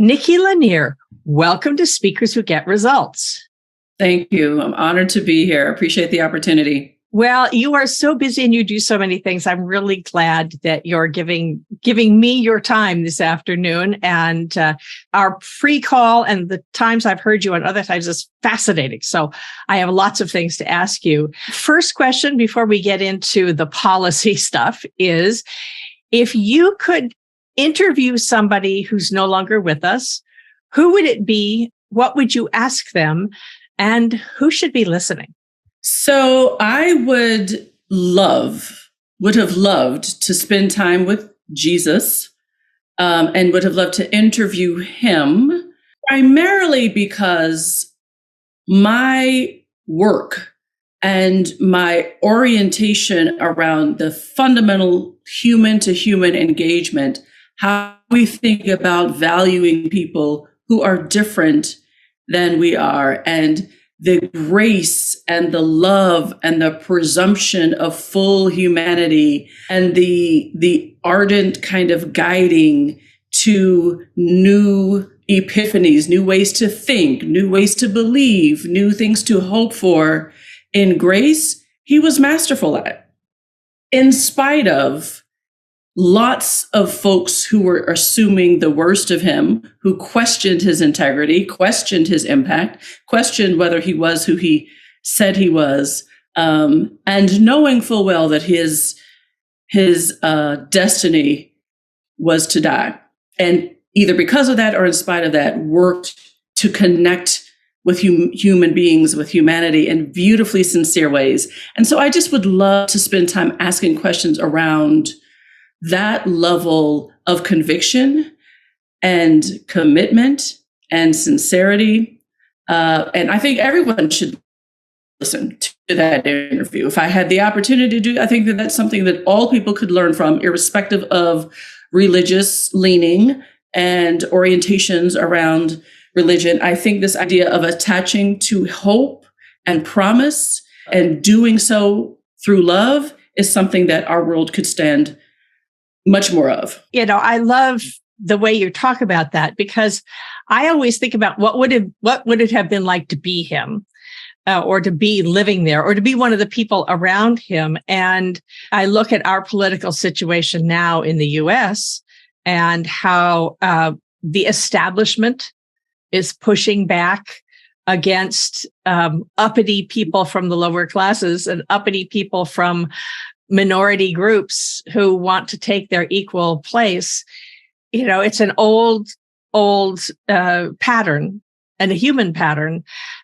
Nikki Lanier, welcome to Speakers Who Get Results. Thank you. I'm honored to be here. I appreciate the opportunity. Well, you are so busy and you do so many things. I'm really glad that you're giving me your time this afternoon. And our free call and the times I've heard you on other times is fascinating. So I have lots of things to ask you. First question before we get into the policy stuff is, if you could interview somebody who's no longer with us, who would it be? What would you ask them? And who should be listening? So I would have loved to spend time with Jesus, and would have loved to interview him, primarily because my work and my orientation around the fundamental human-to-human engagement, how we think about valuing people who are different than we are, and the grace and the love and the presumption of full humanity, and the ardent kind of guiding to new epiphanies, new ways to think, new ways to believe, new things to hope for in grace, he was masterful at. In spite of lots of folks who were assuming the worst of him, who questioned his integrity, questioned his impact, questioned whether he was who he said he was, and knowing full well that his destiny was to die. And either because of that or in spite of that, worked to connect with human beings, with humanity in beautifully sincere ways. And so I just would love to spend time asking questions around that level of conviction and commitment and sincerity. And I think everyone should listen to that interview. If I had the opportunity to do, I think that that's something that all people could learn from, irrespective of religious leaning and orientations around religion. I think this idea of attaching to hope and promise and doing so through love is something that our world could stand much more of. You know, I love the way you talk about that, because I always think about what would it have been like to be him, or to be living there, or to be one of the people around him. And I look at our political situation now in the US and how the establishment is pushing back against uppity people from the lower classes and uppity people from minority groups who want to take their equal place. You know, it's an old pattern and a human pattern.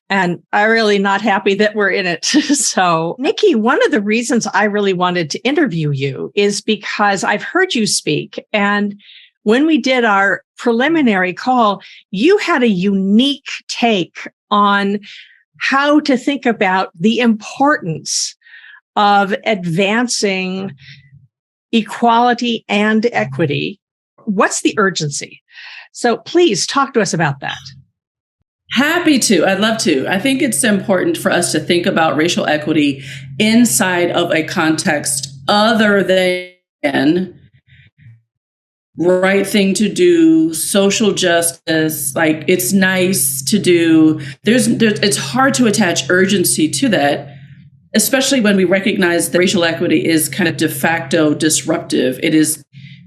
And I'm really not happy that we're in it. So, Nikki, one of the reasons I really wanted to interview you is because I've heard you speak. And when we did our preliminary call, you had a unique take on how to think about the importance of advancing equality and equity. What's the urgency? So please talk to us about that. Happy to. I'd love to. I think it's important for us to think about racial equity inside of a context other than right thing to do, social justice. Like, it's nice to do. It's hard to attach urgency to that, especially when we recognize that racial equity is kind of de facto disruptive. It is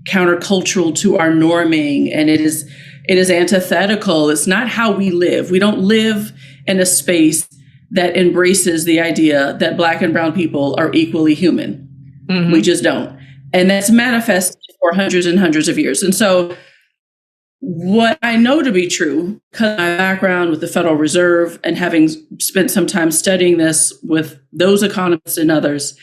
countercultural to our norming, and it is antithetical. It's not how we live. We don't live in a space that embraces the idea that Black and brown people are equally human. Mm-hmm. We just don't. And that's manifested for hundreds and hundreds of years. And so what I know to be true, because of my background with the Federal Reserve and having spent some time studying this with those economists and others,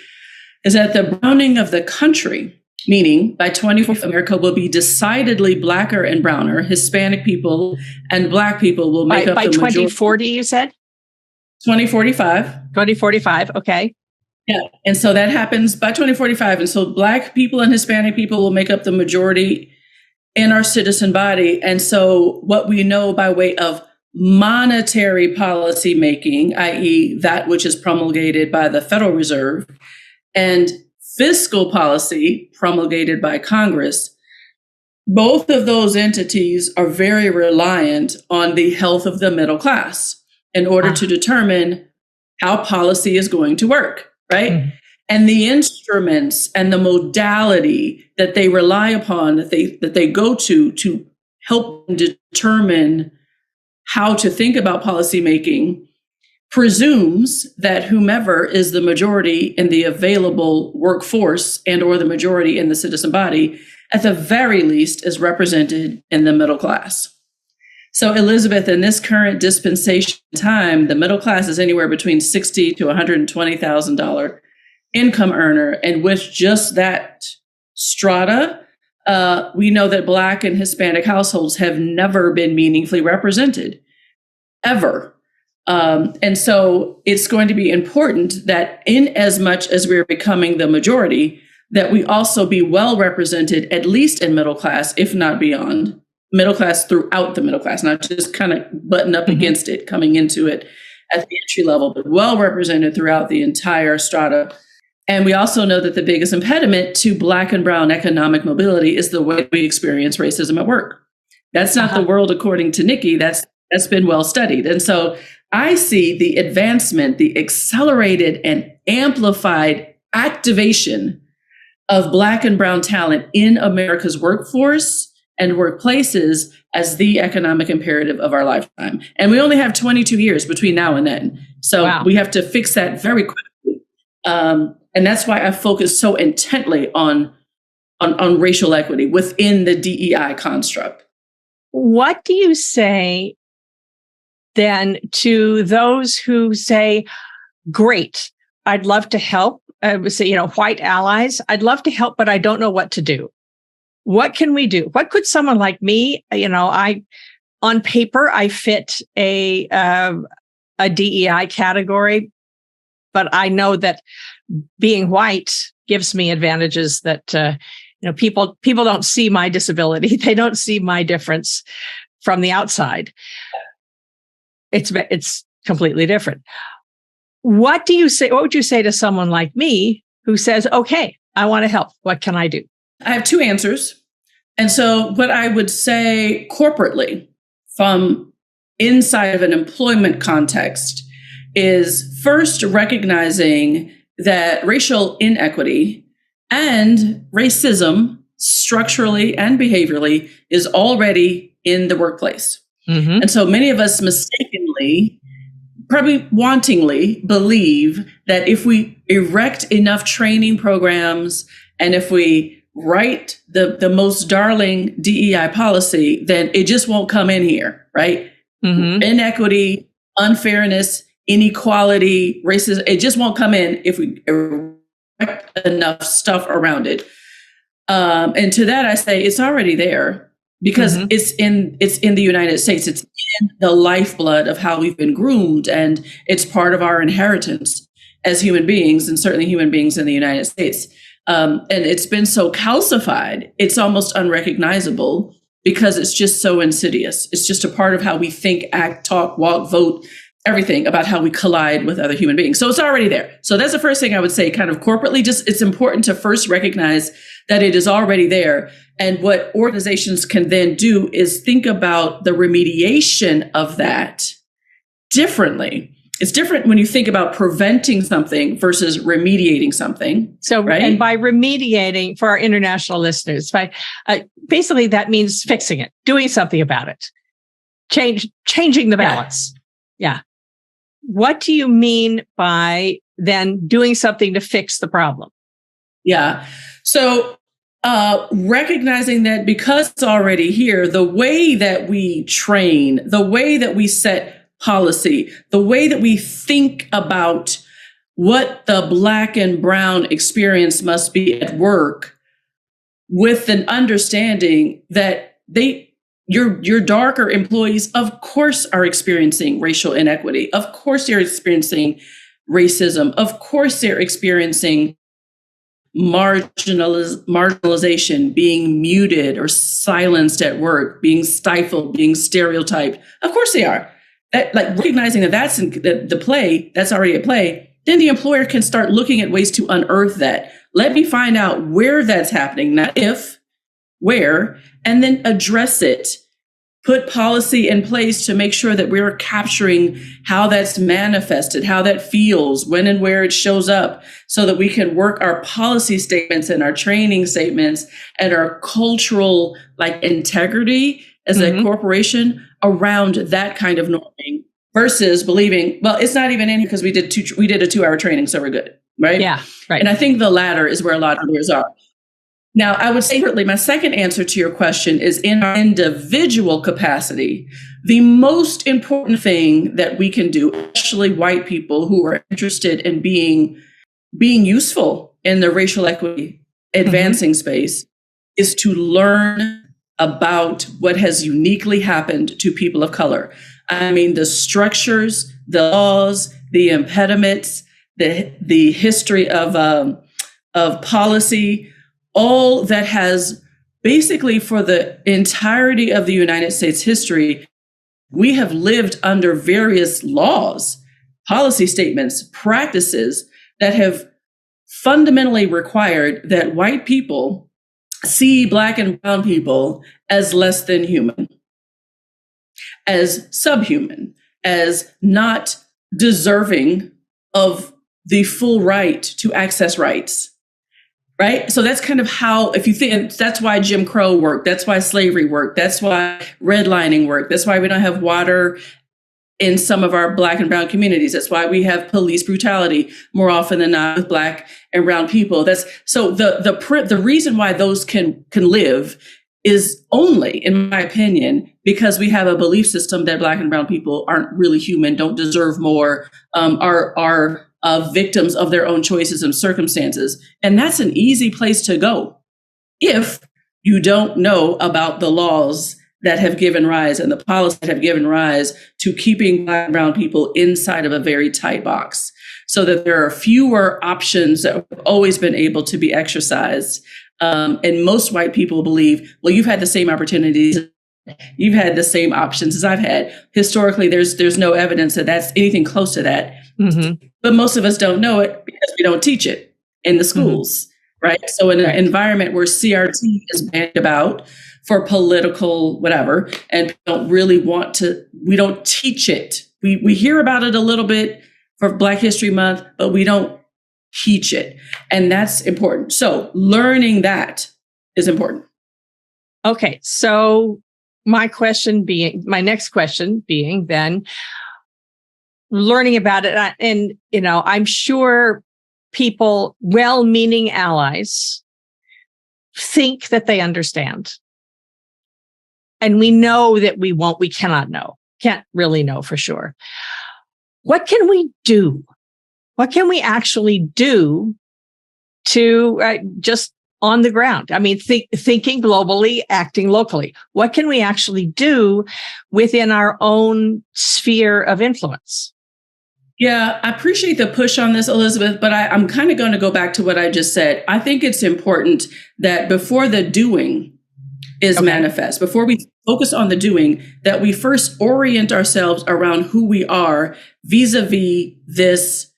is that the browning of the country, meaning by 2040, America will be decidedly Blacker and browner. Hispanic people and Black people will make up by the majority. 2040, you said? 2045. 2045, okay. Yeah. And so that happens by 2045. And so Black people and Hispanic people will make up the majority in our citizen body. And so what we know by way of monetary policy making, i.e. that which is promulgated by the Federal Reserve, and fiscal policy promulgated by Congress, both of those entities are very reliant on the health of the middle class in order to determine how policy is going to work, right? Mm-hmm. And the instruments and the modality that they rely upon, that they go to help determine how to think about policymaking, presumes that whomever is the majority in the available workforce and or the majority in the citizen body, at the very least, is represented in the middle class. So, Elizabeth, in this current dispensation time, the middle class is anywhere between $60,000 to $120,000 income earner. And with just that strata, we know that Black and Hispanic households have never been meaningfully represented, ever. And so it's going to be important that in as much as we're becoming the majority, that we also be well represented, at least in middle class, if not beyond. Middle class throughout the middle class, not just kind of button up against it, coming into it at the entry level, but well represented throughout the entire strata. And we also know that the biggest impediment to Black and Brown economic mobility is the way we experience racism at work. That's not the world according to Nikki. That's been well studied. And so I see the advancement, the accelerated and amplified activation of Black and Brown talent in America's workforce and workplaces as the economic imperative of our lifetime. And we only have 22 years between now and then. So we have to fix that very quickly. And that's why I focus so intently on racial equity within the DEI construct. What do you say then to those who say, great, I'd love to help, white allies, I'd love to help, but I don't know what to do. What can we do? What could someone like me, on paper, I fit a DEI category, but I know that being white gives me advantages that, people don't see my disability. They don't see my difference from the outside. It's completely different. What do you say? What would you say to someone like me who says, okay, I want to help. What can I do? I have two answers. And so what I would say corporately from inside of an employment context is first recognizing that racial inequity and racism structurally and behaviorally is already in the workplace. Mm-hmm. And so many of us mistakenly, probably wantingly, believe that if we erect enough training programs and if we write the most darling DEI policy, then it just won't come in here, right? Mm-hmm. Inequity, unfairness, inequality, racism, it just won't come in if we erect enough stuff around it. And to that, I say it's already there because it's in the United States. It's in the lifeblood of how we've been groomed, and it's part of our inheritance as human beings, and certainly human beings in the United States. And it's been so calcified, it's almost unrecognizable because it's just so insidious. It's just a part of how we think, act, talk, walk, vote, everything about how we collide with other human beings. So it's already there. So that's the first thing I would say, kind of corporately, just it's important to first recognize that it is already there. And what organizations can then do is think about the remediation of that differently. It's different when you think about preventing something versus remediating something. So, right? And by remediating, for our international listeners, basically that means fixing it, doing something about it, changing the balance. Yeah. What do you mean by then doing something to fix the problem? Yeah. So recognizing that because it's already here, the way that we train, the way that we set policy, the way that we think about what the Black and Brown experience must be at work, with an understanding that your darker employees, of course, are experiencing racial inequity. Of course, they're experiencing racism. Of course, they're experiencing marginalization, being muted or silenced at work, being stifled, being stereotyped. Of course they are. Recognizing that that's in the play, that's already at play, then the employer can start looking at ways to unearth that. Let me find out where that's happening, not if, where, and then address it. Put policy in place to make sure that we're capturing how that's manifested, how that feels, when and where it shows up, so that we can work our policy statements and our training statements and our cultural integrity as a corporation around that kind of norming versus believing, well, it's not even in here because we did a 2-hour training, so we're good, right? Yeah, right. And I think the latter is where a lot of leaders are. Now, I would say, certainly, my second answer to your question is in our individual capacity, the most important thing that we can do, especially white people who are interested in being useful in the racial equity advancing space, is to learn about what has uniquely happened to people of color. I mean, the structures, the laws, the impediments, the history of policy, all that has basically for the entirety of the United States history, we have lived under various laws, policy statements, practices that have fundamentally required that white people see Black and brown people as less than human, as subhuman, as not deserving of the full right to access rights. Right? So that's kind of how, if you think, that's why Jim Crow worked. That's why slavery worked. That's why redlining worked. That's why we don't have water in some of our Black and brown communities. That's why we have police brutality more often than not with Black and brown people. That's so the reason why those can live is only, in my opinion, because we have a belief system that Black and brown people aren't really human, don't deserve more, are victims of their own choices and circumstances. And that's an easy place to go if you don't know about the laws that have given rise and the policies that have given rise to keeping Black and brown people inside of a very tight box, so that there are fewer options that have always been able to be exercised. And most white people believe, well, you've had the same opportunities, you've had the same options as I've had. Historically, there's no evidence that that's anything close to that. But most of us don't know it because we don't teach it in the schools, right? So in an environment where CRT is banned about for political whatever, and don't really want to, we don't teach it. We hear about it a little bit for Black History Month, but we don't teach it. And that's important. So learning that is important. Okay. So my next question being then, learning about it. And, I'm sure people, well-meaning allies, think that they understand. And we know that we can't really know for sure. What can we do? What can we actually do to just on the ground? I mean, thinking globally, acting locally. What can we actually do within our own sphere of influence? Yeah, I appreciate the push on this, Elizabeth, but I'm kind of going to go back to what I just said. I think it's important that before the doing is manifest, before we focus on the doing, that we first orient ourselves around who we are vis-a-vis this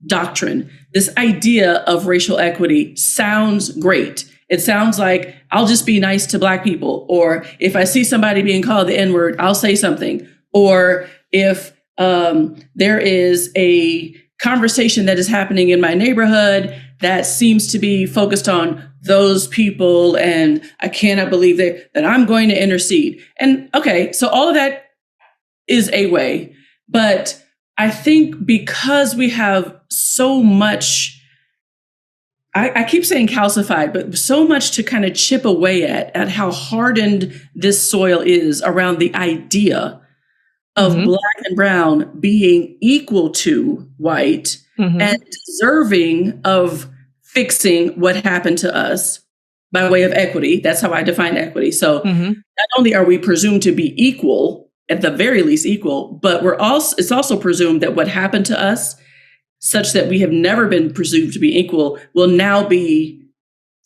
doctrine. This idea of racial equity sounds great. It sounds like I'll just be nice to Black people, or if I see somebody being called the N-word, I'll say something, or if there is a conversation that is happening in my neighborhood that seems to be focused on those people, and I cannot believe that I'm going to intercede. And okay, so all of that is a way, but I think because we have so much, I keep saying calcified, but so much to kind of chip away at how hardened this soil is around the idea of Black and brown being equal to white and deserving of fixing what happened to us by way of equity. That's how I define equity. So not only are we presumed to be equal, at the very least equal, but it's also presumed that what happened to us, such that we have never been presumed to be equal, will now be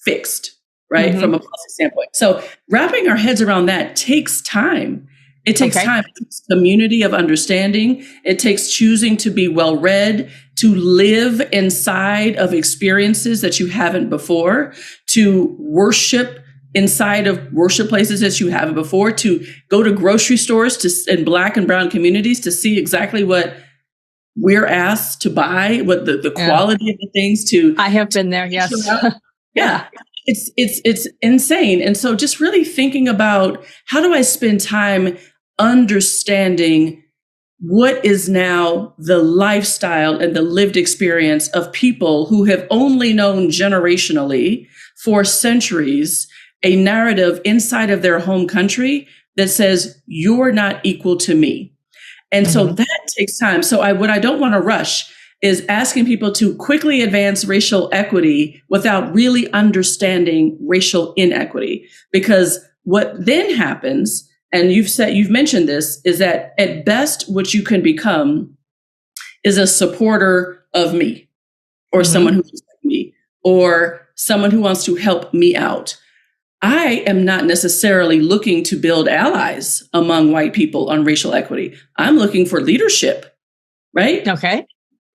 fixed, right? From a policy standpoint. So wrapping our heads around that takes time. It takes time. It takes community of understanding. It takes choosing to be well-read, to live inside of experiences that you haven't before, to worship inside of worship places as you haven't before, to go to grocery stores in Black and brown communities to see exactly what we're asked to buy, what the quality of the things I have been there. Yes. Yeah. It's insane. And so just really thinking about, how do I spend time understanding what is now the lifestyle and the lived experience of people who have only known generationally for centuries a narrative inside of their home country that says, you're not equal to me. And so that takes time. So what I don't want to rush is asking people to quickly advance racial equity without really understanding racial inequity. Because what then happens, and you've mentioned this, is that at best, what you can become is a supporter of me, or someone who looks like me, or someone who wants to help me out. I am not necessarily looking to build allies among white people on racial equity. I'm looking for leadership, right? Okay.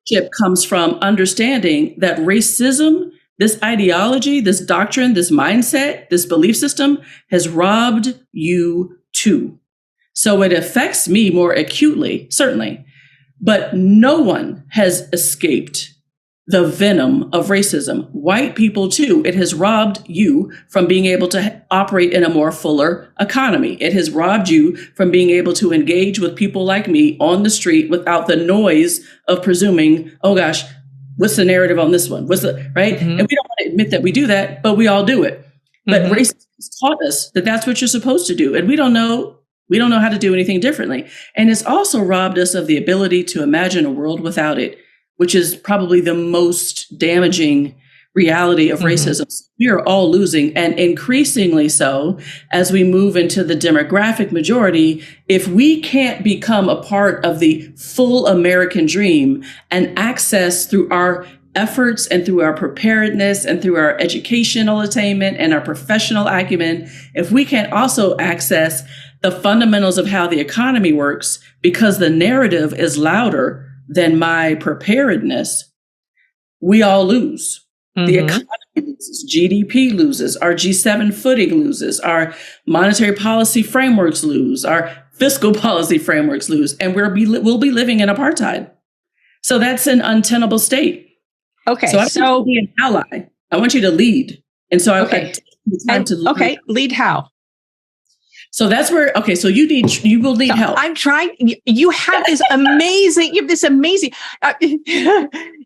Leadership comes from understanding that racism, this ideology, this doctrine, this mindset, this belief system has robbed you too. So it affects me more acutely, certainly, but no one has escaped the venom of racism. White people too. It has robbed you from being able to operate in a more fuller economy. It has robbed you from being able to engage with people like me on the street without the noise of presuming, oh gosh, what's the narrative on this one? What's the, right? And we don't want to admit that we do that, but we all do it. But racism has taught us that that's what you're supposed to do. And we don't know how to do anything differently. And it's also robbed us of the ability to imagine a world without it, which is probably the most damaging reality of racism. We are all losing, and increasingly so as we move into the demographic majority. If we can't become a part of the full American dream and access through our efforts and through our preparedness and through our educational attainment and our professional acumen, if we can't also access the fundamentals of how the economy works, because the narrative is louder than my preparedness, we all lose. The economy loses, GDP loses, our G7 footing loses, our monetary policy frameworks lose, our fiscal policy frameworks lose, and we'll be living in apartheid. So that's an untenable state. Okay, so I want you to be an ally. I want you to lead, and so I take the time to lead. Okay, lead how? So that's where, so you will need help. I'm trying, you have this amazing,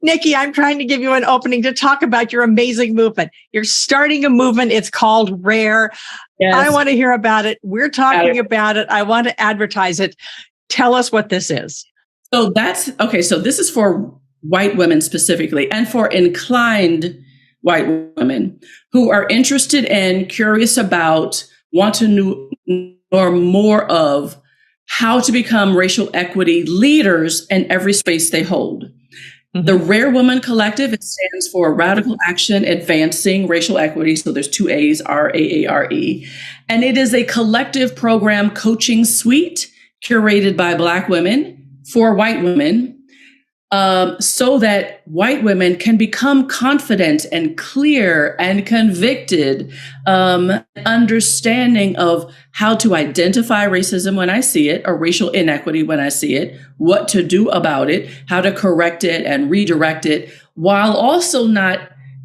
Nikki, I'm trying to give you an opening to talk about your amazing movement. You're starting a movement. It's called RAARE. Yes. I want to hear about it. We're talking about it. I want to advertise it. Tell us what this is. So so this is for white women specifically, and for inclined white women who are interested and curious about, want to know more of how to become racial equity leaders in every space they hold. The RAARE Woman Collective, it stands for Radical Action Advancing Racial Equity. So there's 2 A's, RAARE. And it is a collective program coaching suite curated by Black women for white women, so that white women can become confident and clear and convicted, understanding of how to identify racism when I see it, or racial inequity when I see it, what to do about it, how to correct it and redirect it, while also not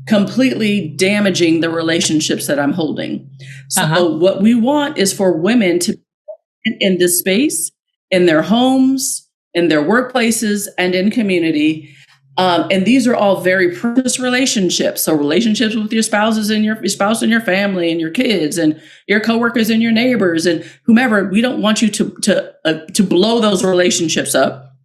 completely damaging the relationships that I'm holding. So what we want is for women to be in this space, in their homes, in their workplaces, and in community. And these are all very precious relationships. So relationships with your spouses and your spouse and your family and your kids and your coworkers and your neighbors and whomever. We don't want you to blow those relationships up.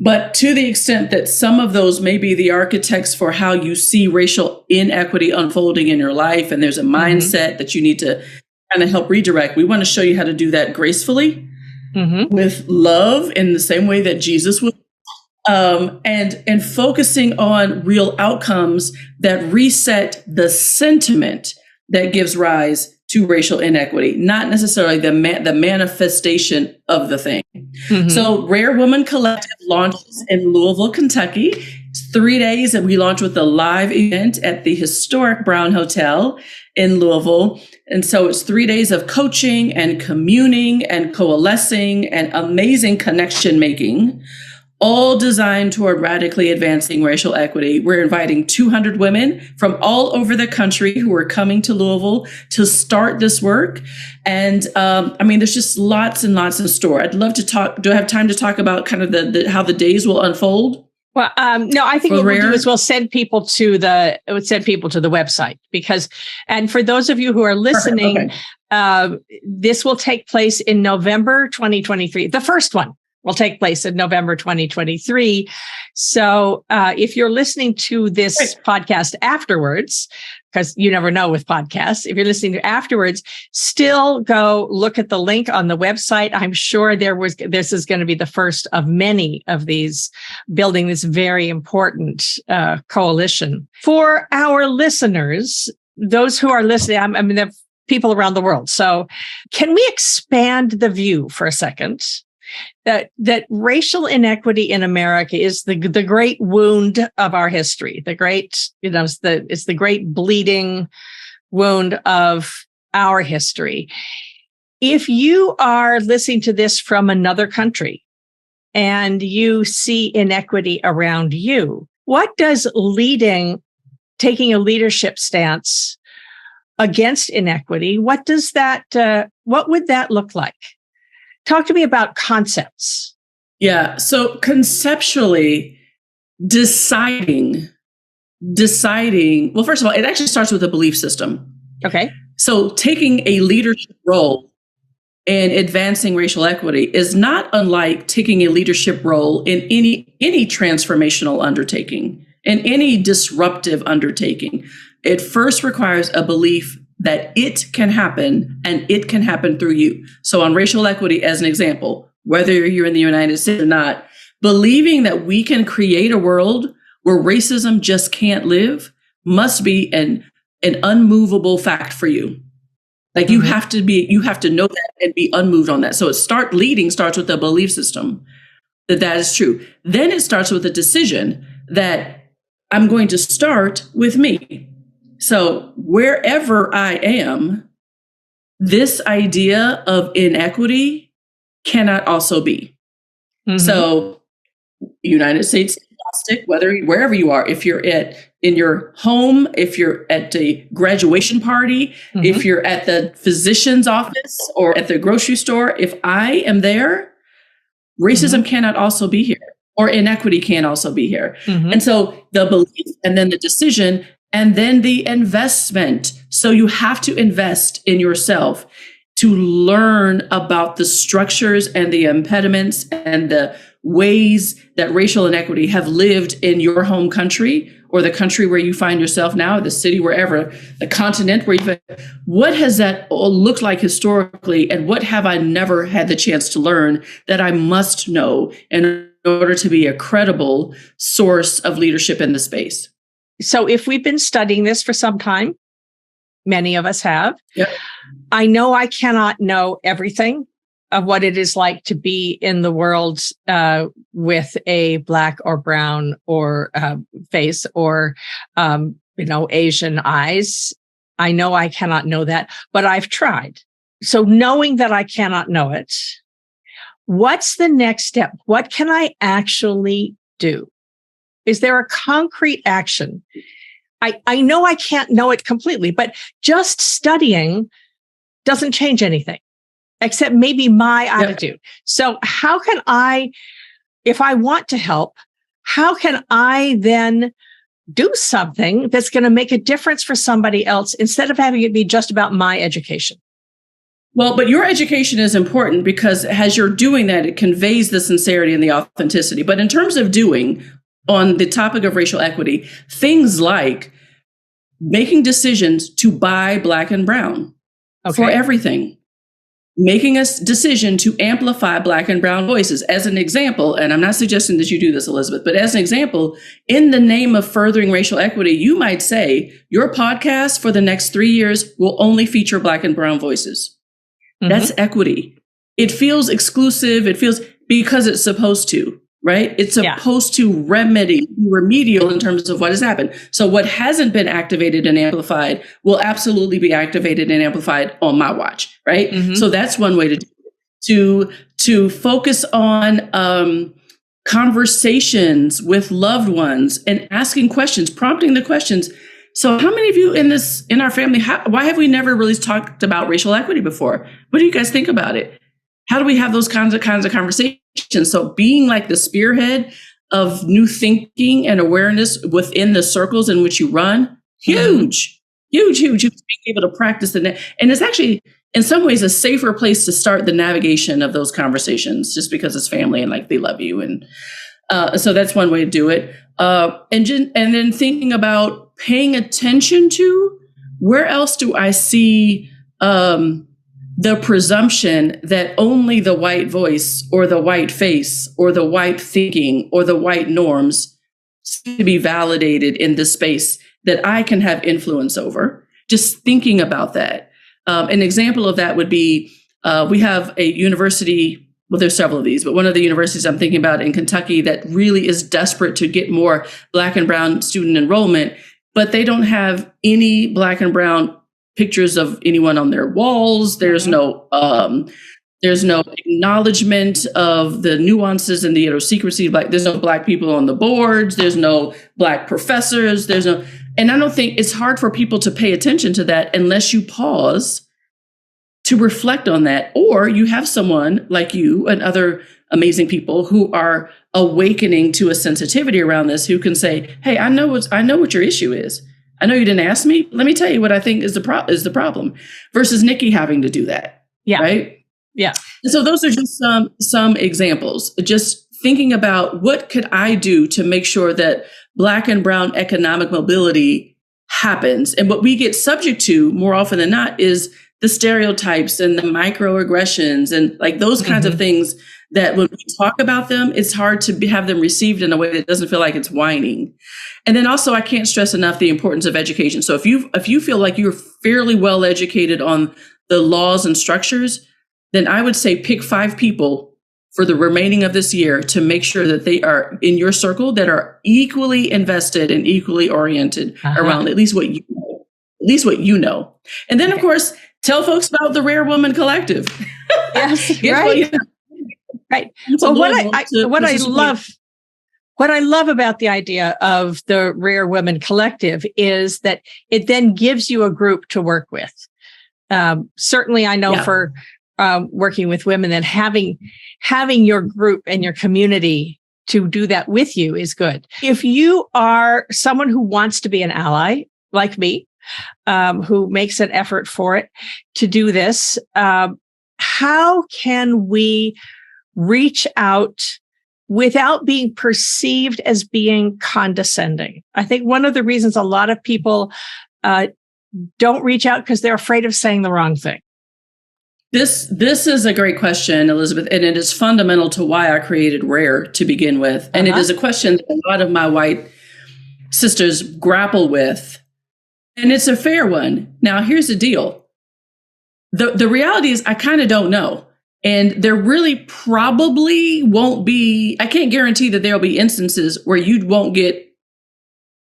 But to the extent that some of those may be the architects for how you see racial inequity unfolding in your life, and there's a mindset that you need to kind of help redirect, we want to show you how to do that gracefully, with love, in the same way that Jesus would, and focusing on real outcomes that reset the sentiment that gives rise to racial inequity, not necessarily the manifestation of the thing. So RAARE Woman Collective launches in Louisville, Kentucky. It's 3 days, and we launch with a live event at the historic Brown Hotel in Louisville. And so it's 3 days of coaching and communing and coalescing and amazing connection making, all designed toward radically advancing racial equity. We're inviting 200 women from all over the country who are coming to Louisville to start this work. And there's just lots and lots in store. I'd love to talk. Do I have time to talk about kind of how the days will unfold? Well, no, I think what we'll do is we'll send people to the website and for those of you who are listening, this will take place in November 2023. The first one will take place in November 2023. So if you're listening to this podcast afterwards, because you never know with podcasts, if you're listening to afterwards, still go look at the link on the website. I'm sure this is going to be the first of many of these, building this very important coalition. For our listeners, those who are listening, there are people around the world. So can we expand the view for a second? That racial inequity in America is the great wound of our history, it's the great bleeding wound of our history. If you are listening to this from another country and you see inequity around you, what does taking a leadership stance against inequity, what would that look like? Talk to me about concepts. Yeah. So conceptually, deciding, well, first of all, it actually starts with a belief system. Okay. So taking a leadership role in advancing racial equity is not unlike taking a leadership role in any transformational undertaking, in any disruptive undertaking. It first requires a belief that it can happen and it can happen through you. So on racial equity, as an example, whether you're in the United States or not, believing that we can create a world where racism just can't live must be an unmovable fact for you. Like you have to know that and be unmoved on that. So leading starts with a belief system that is true. Then it starts with a decision that I'm going to start with me. So wherever I am, this idea of inequity cannot also be. Mm-hmm. So United States agnostic, wherever you are, if you're in your home, if you're at a graduation party, if you're at the physician's office or at the grocery store, if I am there, racism cannot also be here, or inequity can also be here. And so the belief and then the decision and then the investment. So you have to invest in yourself to learn about the structures and the impediments and the ways that racial inequity have lived in your home country or the country where you find yourself now, the city, wherever, the continent where what has that all looked like historically? And what have I never had the chance to learn that I must know in order to be a credible source of leadership in the space? So if we've been studying this for some time, many of us have, yep. I know I cannot know everything of what it is like to be in the world with a Black or brown or face or, Asian eyes. I know I cannot know that, but I've tried. So knowing that I cannot know it, what's the next step? What can I actually do? Is there a concrete action? I know I can't know it completely, but just studying doesn't change anything, except maybe my attitude. So how can I, if I want to help, how can I then do something that's going to make a difference for somebody else instead of having it be just about my education? Well, but your education is important because as you're doing that, it conveys the sincerity and the authenticity. But in terms of doing, on the topic of racial equity, things like making decisions to buy Black and brown for everything, making a decision to amplify Black and brown voices. As an example, and I'm not suggesting that you do this, Elizabeth, but as an example, in the name of furthering racial equity, you might say your podcast for the next 3 years will only feature Black and brown voices. That's equity. It feels exclusive. It feels because it's supposed to. right? It's supposed to remedial in terms of what has happened. So what hasn't been activated and amplified will absolutely be activated and amplified on my watch, right? So that's one way to do it. To focus on conversations with loved ones and asking questions, prompting the questions. So how many of you in our family, why have we never really talked about racial equity before? What do you guys think about it? How do we have those kinds of conversations? So being like the spearhead of new thinking and awareness within the circles in which you run, huge. Being able to practice and it's actually in some ways a safer place to start the navigation of those conversations, just because it's family and like they love you. And so that's one way to do it. And then thinking about paying attention to where else do I see the presumption that only the white voice or the white face or the white thinking or the white norms to be validated in this space that I can have influence over. Just thinking about that. An example of that would be, we have a university, well, there's several of these, but one of the universities I'm thinking about in Kentucky that really is desperate to get more Black and brown student enrollment, but they don't have any Black and brown pictures of anyone on their walls. There's no acknowledgement of the nuances and the idiosyncrasy. Like there's no Black people on the boards. There's no Black professors. And I don't think it's hard for people to pay attention to that unless you pause to reflect on that, or you have someone like you and other amazing people who are awakening to a sensitivity around this, who can say, "Hey, I know what your issue is. I know you didn't ask me. Let me tell you what I think is the problem," versus Nikki having to do that. Yeah. Right. Yeah. And so those are just some examples. Just thinking about what could I do to make sure that Black and brown economic mobility happens. And what we get subject to more often than not is the stereotypes and the microaggressions and like those kinds of things that when we talk about them, it's hard to have them received in a way that doesn't feel like it's whining. And then also, I can't stress enough the importance of education. So if you feel like you're fairly well educated on the laws and structures, then I would say pick 5 people for the remaining of this year to make sure that they are in your circle that are equally invested and equally oriented around at least what you know. And then, of course, tell folks about the RAARE Woman Collective. Yes, right. Right. Well, what I love about the idea of the RAARE Woman Collective is that it then gives you a group to work with. Certainly, I know for working with women, that having your group and your community to do that with you is good. If you are someone who wants to be an ally, like me, who makes an effort for it to do this, how can we reach out without being perceived as being condescending? I think one of the reasons a lot of people don't reach out because they're afraid of saying the wrong thing. This is a great question, Elizabeth, and it is fundamental to why I created RAARE to begin with. And it is a question that a lot of my white sisters grapple with. And it's a fair one. Now, here's the deal. The reality is I kind of don't know. And there really probably won't be, I can't guarantee that there'll be instances where you won't get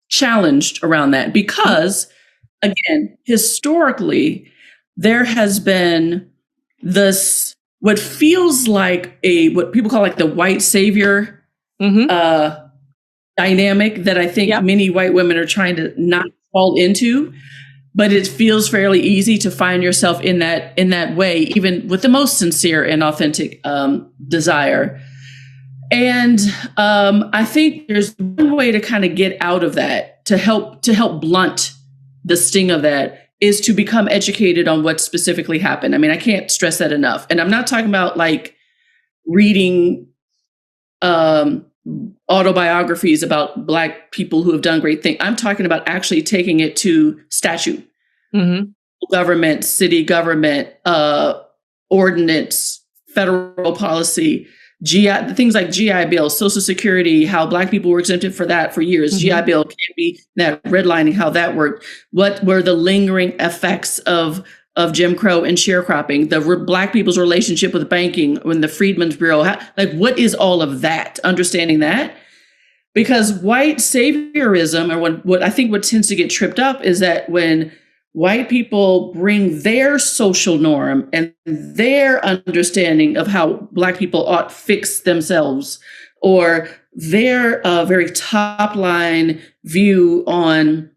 challenged around that. Because, again, historically, there has been this, what feels like what people call like the white savior dynamic that I think many white women are trying to not fall into, but it feels fairly easy to find yourself in that way, even with the most sincere and authentic desire. And I think there's one way to kind of get out of that, to help blunt the sting of that, is to become educated on what specifically happened. I mean, I can't stress that enough. And I'm not talking about like reading autobiographies about Black people who have done great things. I'm talking about actually taking it to statute, government, city government, ordinance, federal policy, GI, things like GI Bill, Social Security, how Black people were exempted for that for years. GI Bill can't be that redlining, how that worked. What were the lingering effects of of Jim Crow and sharecropping, Black people's relationship with banking, when the Freedmen's Bureau, like what is all of that? Understanding that. Because white saviorism, or what tends to get tripped up is that when white people bring their social norm and their understanding of how Black people ought to fix themselves, or their very top line view on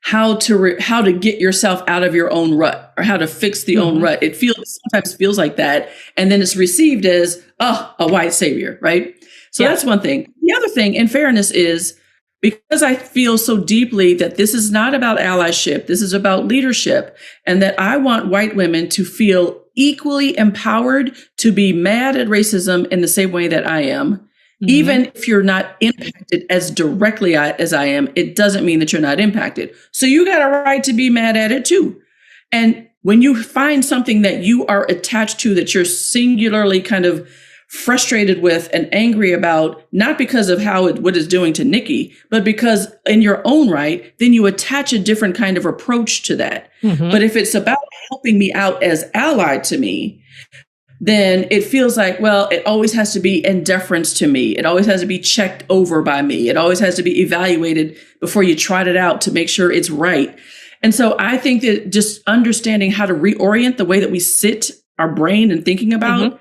how to get yourself out of your own rut, or how to fix the own rut. It sometimes feels like that. And then it's received as, a white savior, right? So that's one thing. The other thing, in fairness, is because I feel so deeply that this is not about allyship, this is about leadership, and that I want white women to feel equally empowered to be mad at racism in the same way that I am. Even if you're not impacted as directly as I am, it doesn't mean that you're not impacted. So you got a right to be mad at it too. And when you find something that you are attached to, that you're singularly kind of frustrated with and angry about, not because of what it's doing to Nikki, but because in your own right, then you attach a different kind of approach to that. But if it's about helping me out as allied to me, then it feels like, well, it always has to be in deference to me. It always has to be checked over by me. It always has to be evaluated before you trot it out to make sure it's right. And so I think that just understanding how to reorient the way that we sit our brain and thinking about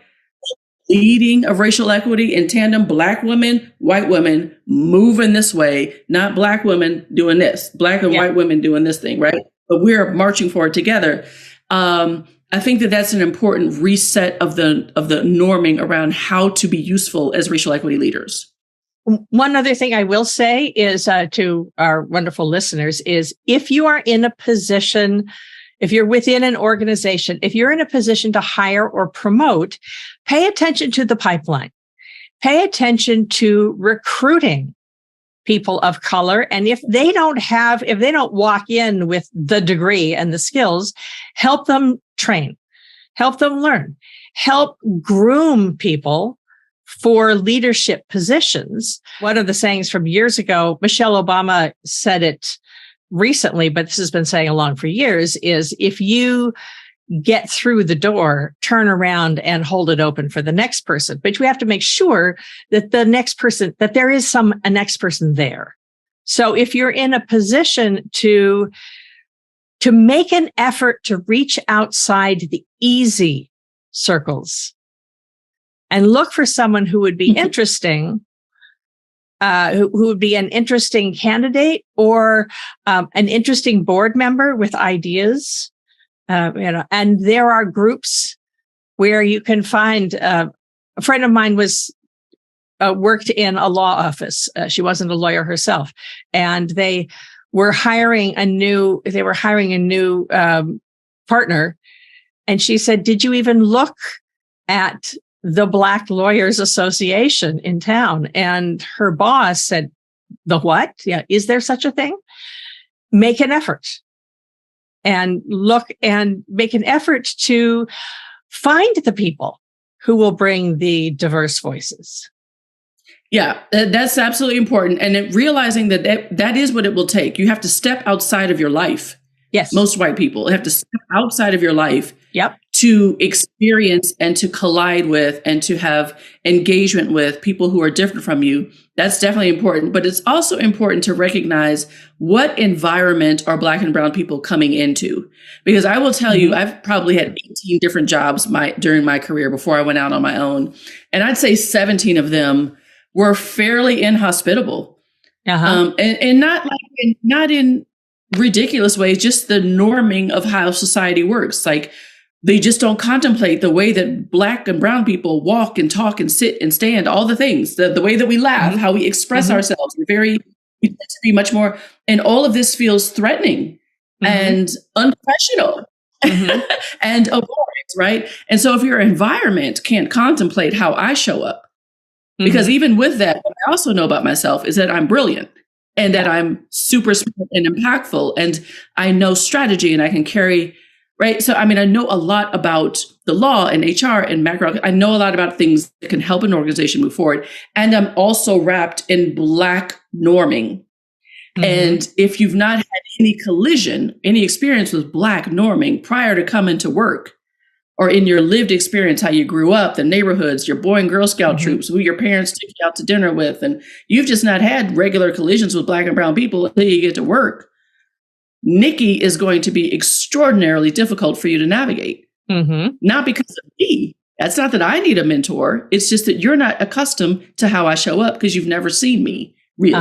leading of racial equity in tandem, Black women, white women moving this way, not Black women doing this, Black and white women doing this thing, right? But we're marching for it together. I think that that's an important reset of the norming around how to be useful as racial equity leaders. One other thing I will say is to our wonderful listeners is if you are in a position, if you're within an organization, if you're in a position to hire or promote, pay attention to the pipeline. Pay attention to recruiting people of color. And if they don't walk in with the degree and the skills, help them train, help them learn, help groom people for leadership positions. One of the sayings from years ago, Michelle Obama said it recently, but this has been saying along for years, is if you get through the door, turn around and hold it open for the next person. But we have to make sure that there is a next person there. So if you're in a position to make an effort to reach outside the easy circles and look for someone who would be interesting, who would be an interesting candidate or an interesting board member with ideas. And there are groups where you can find, a friend of mine worked in a law office. She wasn't a lawyer herself, and they were hiring a new partner. And she said, "Did you even look at the Black Lawyers Association in town?" And her boss said, "The what? Yeah. Is there such a thing? Make an effort and look and make an effort to find the people who will bring the diverse voices." Yeah, that's absolutely important. And realizing that is what it will take. You have to step outside of your life. Yes. Most white people have to step outside of your life. Yep. To experience and to collide with and to have engagement with people who are different from you. That's definitely important. But it's also important to recognize what environment are Black and brown people coming into. Because I will tell you, I've probably had 18 different jobs during my career before I went out on my own. And I'd say 17 of them were fairly inhospitable. And not in ridiculous ways, just the norming of how society works. Like, they just don't contemplate the way that Black and brown people walk and talk and sit and stand, all the things, the way that we laugh, how we express ourselves. We tend to be much more, and all of this feels threatening and unprofessional and abhorrent, right? And so if your environment can't contemplate how I show up, because even with that, what I also know about myself is that I'm brilliant and that I'm super smart and impactful, and I know strategy and I can carry. Right. So, I mean, I know a lot about the law and HR and macro. I know a lot about things that can help an organization move forward. And I'm also wrapped in Black norming. And if you've not had any collision, any experience with Black norming prior to coming to work, or in your lived experience, how you grew up, the neighborhoods, your Boy and Girl Scout troops, who your parents took you out to dinner with, and you've just not had regular collisions with Black and brown people until you get to work, Nikki is going to be extraordinarily difficult for you to navigate. Not because of me. That's not that I need a mentor. It's just that you're not accustomed to how I show up because you've never seen me really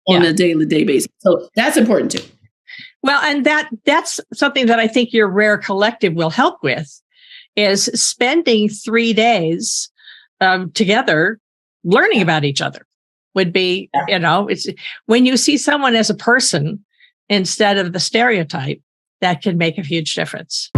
on a daily basis. So that's important too. Well, and that's something that I think your RAARE Collective will help with, is spending 3 days together learning about each other. Would be, it's when you see someone as a person instead of the stereotype, that can make a huge difference.